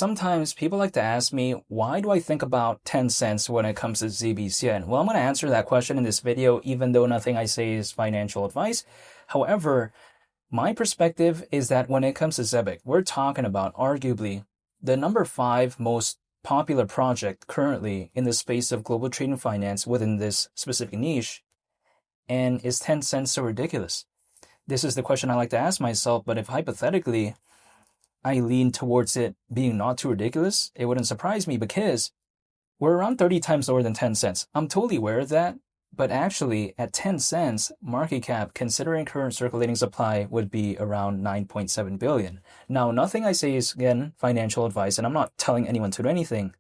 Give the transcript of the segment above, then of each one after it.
sometimes people like to ask me, why do I think about 10 cents when it comes to ZBCN? Well, I'm going to answer that question in this video, even though nothing I say is financial advice. However, my perspective is that when it comes to Zebec, we're talking about arguably the number 5 most popular project currently in the space of global trade and finance within this specific niche. And is 10 cents so ridiculous? This is the question I like to ask myself, but if hypothetically I lean towards it being not too ridiculous, it wouldn't surprise me because we're around 30 times lower than 10 cents. I'm totally aware of that, but actually at 10 cents, market cap, considering current circulating supply, would be around 9.7 billion. Now, nothing I say is, again, financial advice, and I'm not telling anyone to do anything.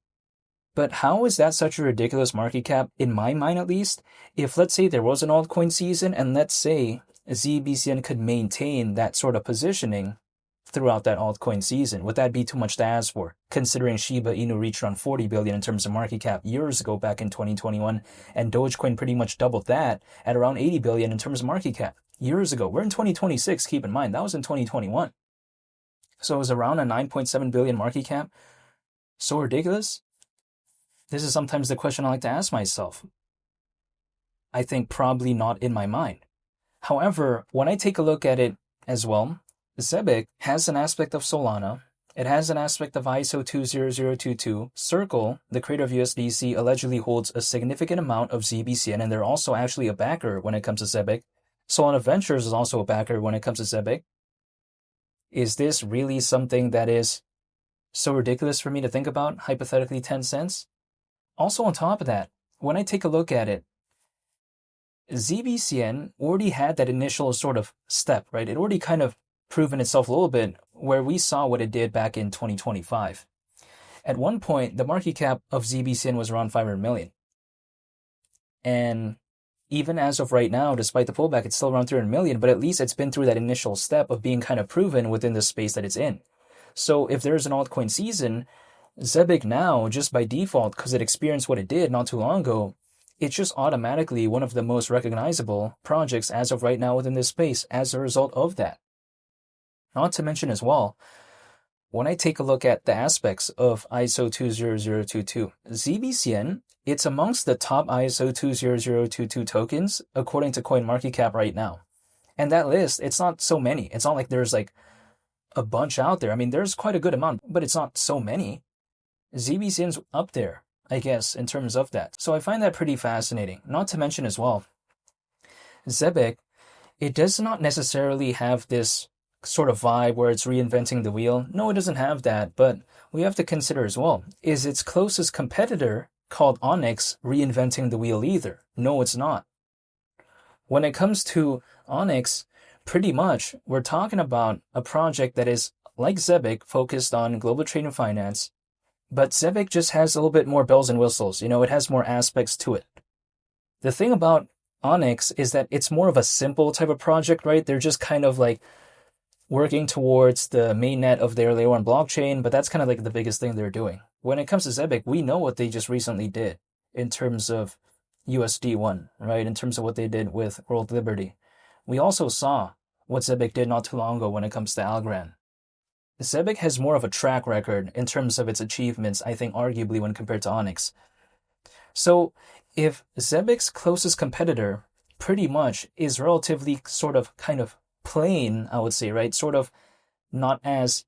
But how is that such a ridiculous market cap, in my mind at least, if let's say there was an altcoin season and let's say ZBCN could maintain that sort of positioning throughout that altcoin season? Would that be too much to ask for, considering Shiba Inu reached around 40 billion in terms of market cap years ago back in 2021, and Dogecoin pretty much doubled that at around 80 billion in terms of market cap years ago? We're in 2026, keep in mind, that was in 2021. So it was around a 9.7 billion market cap. So ridiculous? This is sometimes the question I like to ask myself. I think probably not in my mind. However, when I take a look at it as well, Zebec has an aspect of Solana. It has an aspect of ISO 20022. Circle, the creator of USDC, allegedly holds a significant amount of ZBCN, and they're also actually a backer when it comes to Zebec. Solana Ventures is also a backer when it comes to Zebec. Is this really something that is so ridiculous for me to think about, hypothetically 10 cents? Also on top of that, when I take a look at it, ZBCN already had that initial sort of step, right? It already kind of proven itself a little bit where we saw what it did back in 2025. At one point, the market cap of ZBCN was around 500 million. And even as of right now, despite the pullback, it's still around 300 million, but at least it's been through that initial step of being kind of proven within the space that it's in. So if there's an altcoin season, Zebec now, just by default, because it experienced what it did not too long ago, it's just automatically one of the most recognizable projects as of right now within this space as a result of that. Not to mention as well, when I take a look at the aspects of ISO 20022, ZBCN, it's amongst the top ISO 20022 tokens according to CoinMarketCap right now. And that list, it's not so many. It's not like there's like a bunch out there. I mean, there's quite a good amount, but it's not so many. ZBCN's up there, I guess, in terms of that. So I find that pretty fascinating. Not to mention as well, Zebec, it does not necessarily have this sort of vibe where it's reinventing the wheel. No, it doesn't have that, but we have to consider as well, is its closest competitor called Onyx reinventing the wheel either? No, it's not. When it comes to Onyx, pretty much we're talking about a project that is like Zebec, focused on global trade and finance, but Zebec just has a little bit more bells and whistles. You know, it has more aspects to it. The thing about Onyx is that it's more of a simple type of project, right? They're just kind of like working towards the mainnet of their layer 1 blockchain, but that's kind of like the biggest thing they're doing. When it comes to Zebec, we know what they just recently did in terms of USD1, right? In terms of what they did with World Liberty. We also saw what Zebec did not too long ago when it comes to Algorand. Zebec has more of a track record in terms of its achievements, I think, arguably when compared to Onyx. So if Zebec's closest competitor pretty much is relatively sort of kind of plain, I would say, right? Sort of not as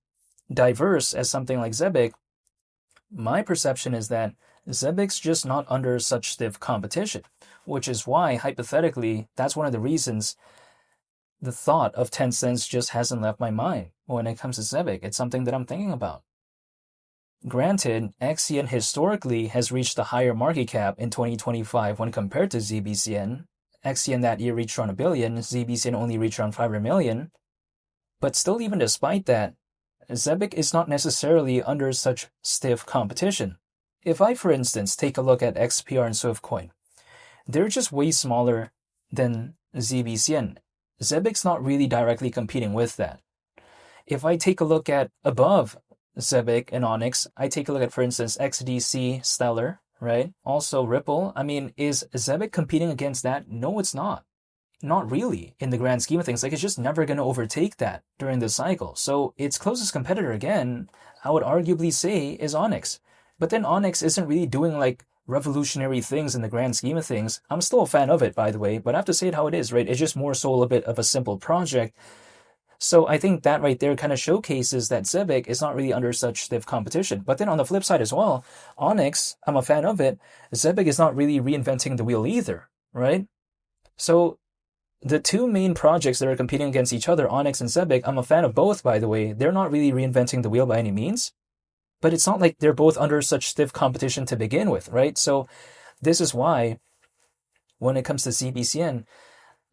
diverse as something like Zebec, my perception is that Zebec's just not under such stiff competition, which is why, hypothetically, that's one of the reasons the thought of 10 cents just hasn't left my mind when it comes to Zebec. It's something that I'm thinking about. Granted, XCN historically has reached a higher market cap in 2025 when compared to ZBCN. XCN that year reached around 1 billion, ZBCN only reached around 500 million. But still, even despite that, Zebec is not necessarily under such stiff competition. If I, for instance, take a look at XPR and Swiftcoin, they're just way smaller than ZBCN. Zebec's not really directly competing with that. If I take a look at above Zebec and Onyx, I take a look at, for instance, XDC, Stellar, right? Also Ripple. I mean, is Zebec competing against that? No, it's not. Not really in the grand scheme of things. Like, it's just never going to overtake that during this cycle. So its closest competitor, again, I would arguably say is Onyx. But then Onyx isn't really doing like revolutionary things in the grand scheme of things. I'm still a fan of it, by the way, but I have to say it how it is, right? It's just more so a bit of a simple project. So I think that right there kind of showcases that Zebec is not really under such stiff competition. But then on the flip side as well, Onyx, I'm a fan of it. Zebec is not really reinventing the wheel either, right? So the two main projects that are competing against each other, Onyx and Zebec, I'm a fan of both, by the way. They're not really reinventing the wheel by any means, but it's not like they're both under such stiff competition to begin with, right? So this is why when it comes to ZBCN,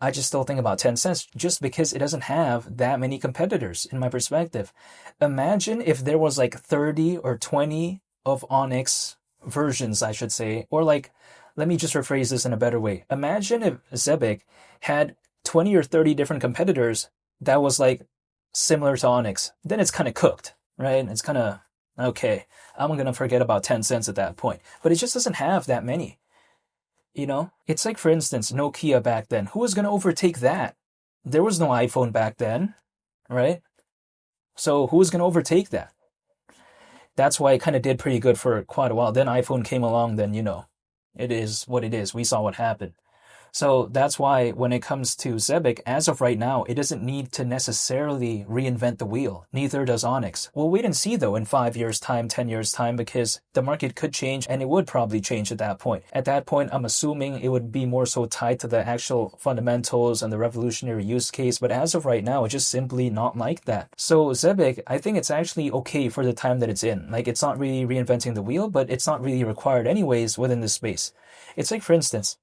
I just still think about 10 cents just because it doesn't have that many competitors in my perspective. Imagine if there was like 30 or 20 of Onyx versions, I should say, or like, let me just rephrase this in a better way. Imagine if Zebec had 20 or 30 different competitors that was like similar to Onyx. Then it's kind of cooked, right? It's kind of, okay, I'm going to forget about 10 cents at that point. But it just doesn't have that many. You know, it's like, for instance, Nokia back then. Who was going to overtake that? There was no iPhone back then, right? So who was going to overtake that? That's why it kind of did pretty good for quite a while. Then iPhone came along, then, it is what it is. We saw what happened. So that's why when it comes to Zebec, as of right now, it doesn't need to necessarily reinvent the wheel. Neither does Onyx. We'll wait and see though in 5 years' time, 10 years' time, because the market could change and it would probably change at that point. At that point, I'm assuming it would be more so tied to the actual fundamentals and the revolutionary use case. But as of right now, it's just simply not like that. So Zebec, I think it's actually okay for the time that it's in. Like, it's not really reinventing the wheel, but it's not really required anyways within this space. It's like, for instance,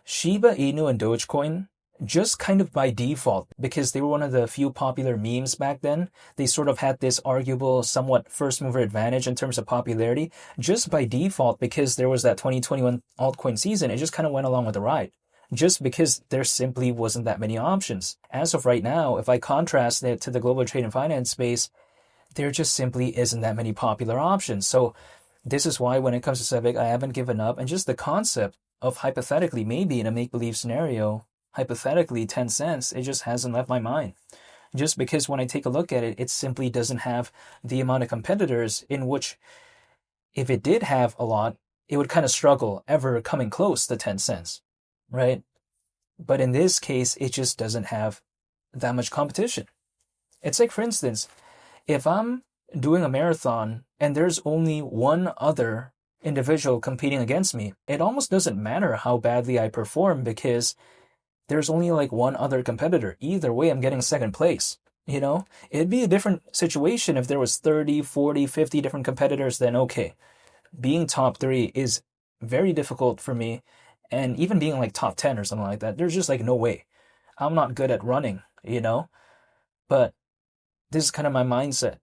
Shiba Inu and Dogecoin, just kind of by default, because they were one of the few popular memes back then, they sort of had this arguable, somewhat first mover advantage in terms of popularity. Just by default, because there was that 2021 altcoin season, it just kind of went along with the ride. Just because there simply wasn't that many options. As of right now, if I contrast it to the global trade and finance space, there just simply isn't that many popular options. So this is why when it comes to Zebec, I haven't given up. And just the concept of hypothetically, maybe in a make-believe scenario, hypothetically 10 cents, it just hasn't left my mind. Just because when I take a look at it, it simply doesn't have the amount of competitors in which, if it did have a lot, it would kind of struggle ever coming close to 10 cents, right? But in this case, it just doesn't have that much competition. It's like, for instance, if I'm doing a marathon and there's only one other individual competing against me, it almost doesn't matter how badly I perform because there's only like one other competitor. Either way, I'm getting second place. It'd be a different situation if there was 30, 40, 50 different competitors. Then okay, being top 3 is very difficult for me. And even being like top 10 or something like that, there's just like no way. I'm not good at running, but this is kind of my mindset.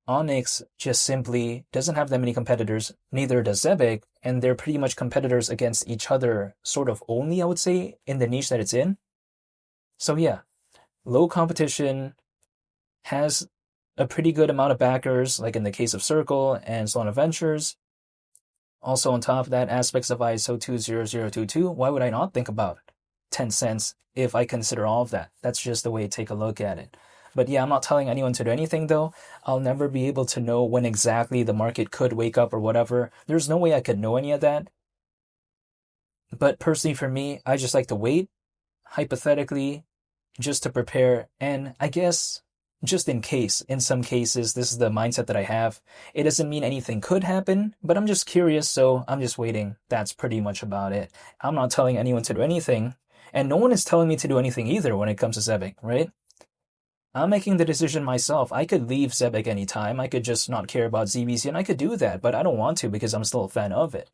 Onyx just simply doesn't have that many competitors, neither does Zebec, and they're pretty much competitors against each other, sort of only, I would say, in the niche that it's in. So yeah, low competition, has a pretty good amount of backers, like in the case of Circle and Solana Ventures. Also on top of that, aspects of ISO 20022, why would I not think about 10 cents if I consider all of that? That's just the way to take a look at it. But yeah, I'm not telling anyone to do anything though. I'll never be able to know when exactly the market could wake up or whatever. There's no way I could know any of that. But personally for me, I just like to wait, hypothetically, just to prepare. And I guess just in case, in some cases, this is the mindset that I have. It doesn't mean anything could happen, but I'm just curious, so I'm just waiting. That's pretty much about it. I'm not telling anyone to do anything, and no one is telling me to do anything either when it comes to Zebec, right? I'm making the decision myself. I could leave Zebec anytime. I could just not care about ZBC, and I could do that, but I don't want to because I'm still a fan of it.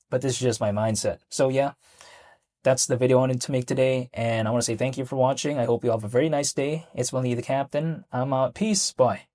But this is just my mindset. So yeah, that's the video I wanted to make today, and I want to say thank you for watching. I hope you all have a very nice day. It's Willie the Captain. I'm out. Peace. Bye.